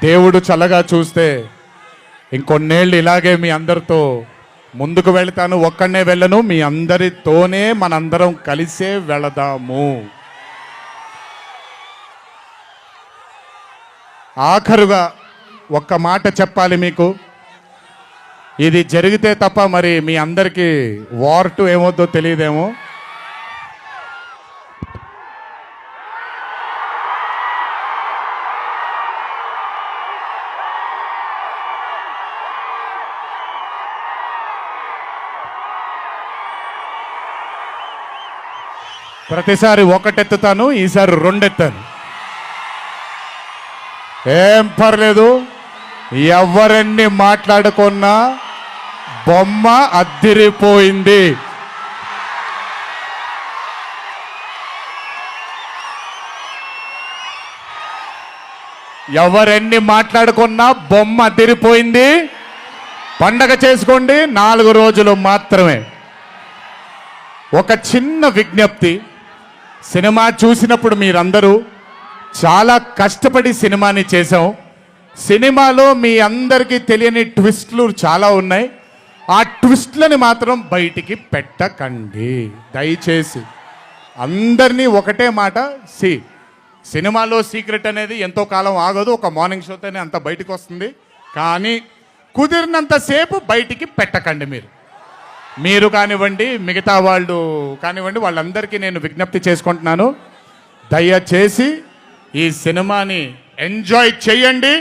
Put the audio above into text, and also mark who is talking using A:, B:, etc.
A: దేవుడు చల్లగా చూస్తే ఇంకొన్నేళ్ళు ఇలాగే మీ అందరితో ముందుకు వెళ్తాను. ఒక్కడనే వెళ్ళను, మీ అందరితోనే మనందరం కలిసే వెళదాము. ఆఖరుగా ఒక్క మాట చెప్పాలి మీకు. ఇది జరిగితే తప్ప మరి మీ అందరికీ వార్ 2 ఏమవుద్దో తెలియదేమో. ప్రతిసారి ఒకటెత్తుతాను, ఈసారి 2 ఎత్తాను. ఏం పర్లేదు, ఎవరెన్ని మాట్లాడుకున్నా బొమ్మ అద్దిరిపోయింది. ఎవరెన్ని మాట్లాడుకున్నా బొమ్మ అద్దిరిపోయింది. పండగ చేసుకోండి, 4 రోజులు మాత్రమే. ఒక చిన్న విజ్ఞప్తి, సినిమా చూసినప్పుడు మీరందరూ చాలా కష్టపడి సినిమాని చేశాం. సినిమాలో మీ అందరికీ తెలియని ట్విస్ట్లు చాలా ఉన్నాయి. ఆ ట్విస్ట్లని మాత్రం బయటికి పెట్టకండి దయచేసి. అందరినీ ఒకటే మాట, సినిమాలో సీక్రెట్ అనేది ఎంతో కాలం ఆగదు, ఒక మార్నింగ్ షోతోనే అంత బయటకు వస్తుంది. కానీ కుదిరినంతసేపు బయటికి పెట్టకండి. మీరు కానివ్వండి, మిగతా వాళ్ళు కానివ్వండి, వాళ్ళందరికీ నేను విజ్ఞప్తి చేసుకుంటున్నాను, దయచేసి ఈ సినిమాని ఎంజాయ్ చేయండి.